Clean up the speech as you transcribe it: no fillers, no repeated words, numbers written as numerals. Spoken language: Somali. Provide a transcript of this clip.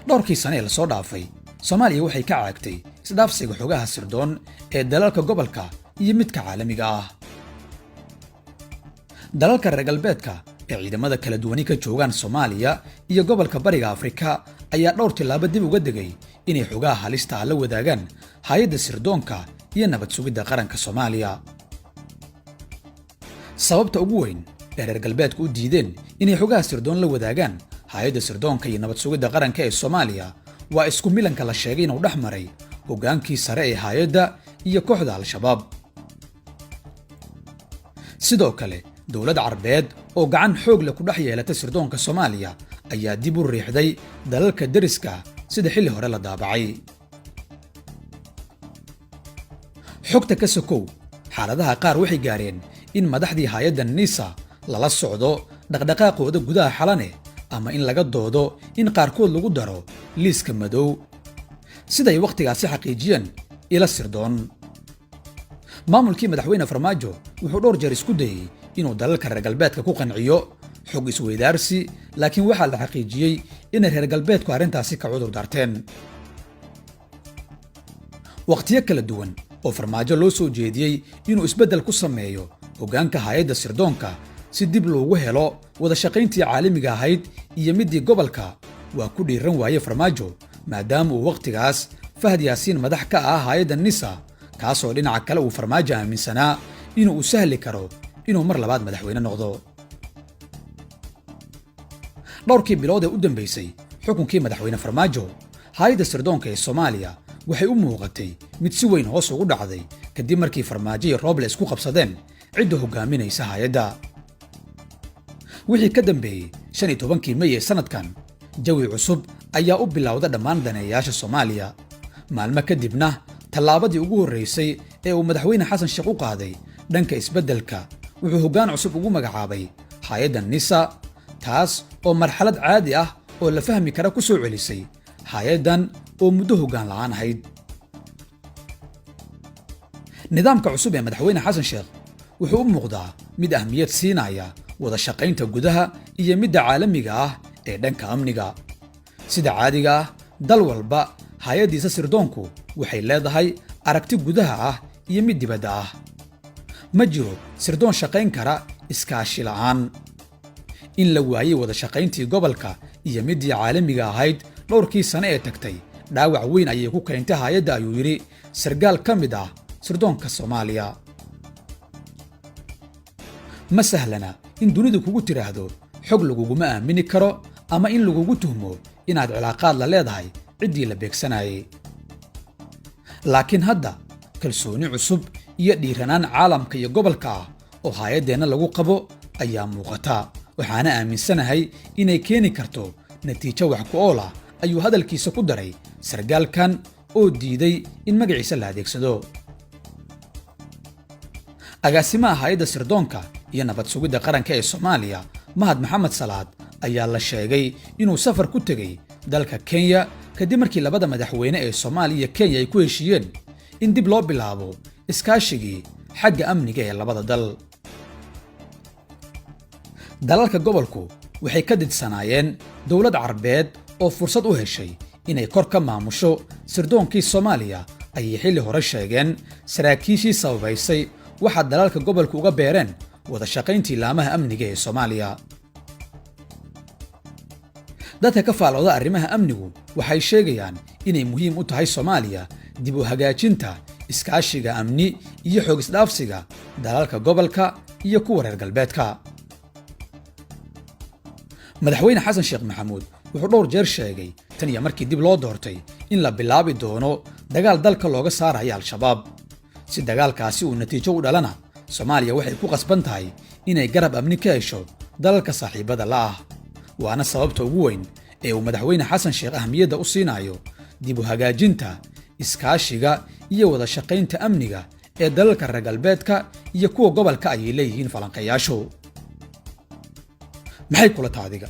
dhowrkii sane ee lasoo dhaafay Soomaaliya waxay ka caagtay isdhaafsiga xogaha sirdoon ee dalalka gobolka iyo midka caalamiga ah. dalalka reer galbeedka ee ciidamada kala duwani ka joogaan Soomaaliya iyo gobolka Bariga Afrika ayaa dhowr tilaabo dib uga degay inay xogaha halista la wadaagaan hay'adda sirdoonka iyo nabad sugidda qaranka Soomaaliya. sababta ugu weyn ee reer galbeedku u diideen inay xogaha sirdoon la wadaagaan hay'adda sirdoonka iyo nabad sugidda qaranka ee Soomaaliya waa isku milanka la sheegay inuu dhexmaray hogaankii sare ee hay'adda iyo kooxda Al-Shabaab. sidoo kale dowladda Carbeed oo gacan xoog leh ku dhex yeelatay sirdoonka Soomaaliya ayaa dib u riixday dalalka deriska sida xilli hore la daabacay. xogta ka sokow xaaladaha qaar waxay gaareen in madaxdii hay'adda NISA lala socdo dhaqdhaqaaqooda gudaha xalane ama in laga doodo in qaarkood lagu daro liiska madow siday waqtigaasi xaqiijiyeen ila sirdoon. maamulkii madaxweyne Farmaajo wuxuu dhowr jeer isku dayay inuu dalalka reer galbeedka ku qanciyo xog isweydaarsi, laakiin waxaa la xaqiijiyey in reer galbeedku arrintaasi ka cudur daarteen. waqtiyo kala duwan oo Farmaajo loo soo jeediyey inuu isbeddel ku sameeyo hoggaanka hay'adda sirdoonka si dib loogu helo wada shaqayntii caalamiga ahayd iyo midii gobolka waa ku dhiiran waayey Farmaajo maadaama uu waqtigaas Fahad Yaasiin madax ka ah hay'adda NISA, kaasoo dhinaca kale uu Farmaajo aaminsanaa inuu u sahli karo inuu mar labaad madaxweyne noqdo. dhowrkii bilood ee u dambeysay xukunkii madaxweyne Farmaajo, hay'adda sirdoonka ee Soomaaliya waxay u muuqatay mid si weyn hoos ugu dhacday kadib markii Farmaajo iyo Roble isku qabsadeen cidda hogaaminaysa hay'adda. wixii ka dambeeyey 15 May ee sanadkan, jawi cusub ayaa u bilowda dhammaan daneeyayaasha Soomaaliya. maalmo kadibna tallaabadii ugu horreysay ee uu madaxweyne Xasan Sheekh u qaaday dhanka isbeddelka wuxuu hoggaan cusub ugu magacaabay hay'adda NISA, taas oo marxalad caadi ah oo la fahmi kara ku soo celisay hay'addan oo muddo hoggaan la'aan ahayd. nidaamka cusub ee madaxweyne Xasan Sheekh wuxuu u muuqdaa mid ahmiyad siinaya wada shaqaynta gudaha iyo midda caalamiga ah ee dhanka amniga. sida caadiga ah, dal walba hay'addiisa sirdoonku waxay leedahay aragti gudaha ah iyo mid dibadda ah. ma jiro sirdoon shaqayn kara iskaashi la'aan. in la waayey wada shaqayntii gobolka iyo midii caalamiga ahayd dhowrkii sane ee tagtay dhaawac weyn ayay ku keentay hay'adda, ayuu yidhi sargaal ka mid ah sirdoonka Soomaaliya. ma sahlana in dunidu kugu tiraahdo xog laguguma aamini karo ama in lagugu tuhmo inaad cilaaqaad la leedahay ciddii la beegsanayay. laakiin hadda kalsooni cusub iyo dhiiranaan caalamka iyo gobolka ah oo hay'addeenna lagu qabo ayaa muuqata, waxaana aaminsanahay inay keeni karto natiijo wax ku ool ah, ayuu hadalkiisa ku daray sargaalkan oo diiday in magaciisa la adeegsado. agaasimaha hay'adda sirdoonka iyo nabad sugidda qaranka ee Soomaaliya, Mahad Maxamed Salaad, ayaa la sheegay inuu safar ku tegay dalka Kenya kadib markii labada madaxweyne ee Soomaaliya iyo Kenya ay ku heshiiyeen in dib loo bilaabo iskaashigii xagga amniga ee labada dal. dalalka gobolku waxay ka didsanaayeen dowlad Carbeed oo fursad u heshay inay kor ka maamusho sirdoonkii Soomaaliya, ayay xilli hore sheegeen saraakiishii sababaysay waxa dalalka gobolku uga beereen wada shaqayntii laamaha amniga ee Soomaaliya. dadka ka faalooda arrimaha amnigu waxay sheegayaan inay muhiim u tahay Soomaaliya dib u hagaajinta iskaashiga amni iyo xog isdhaafsiga dalalka gobolka iyo kuwa reer galbeedka. madaxweyne Xasan Sheekh Maxamuud wuxuu dhowr jeer sheegay tan iyo markii dib loo doortay in la bilaabi doono dagaal dalka looga saarayo Al-Shabaab. si dagaalkaasi uu natiijo u dhalana, Soomaaliya waxay ku qasban tahay inay garab amni ka hesho dalalka saaxiibada la ah. waana sababta ugu weyn ee uu madaxweyne Xasan Sheekh ahmiyadda u siinayo dib u hagaajinta iskaashiga iyo wada shaqaynta amniga ee dalalka reer galbeedka iyo kuwa gobolka ay leeyihiin falanqeeyaashu. maxay kula taadiga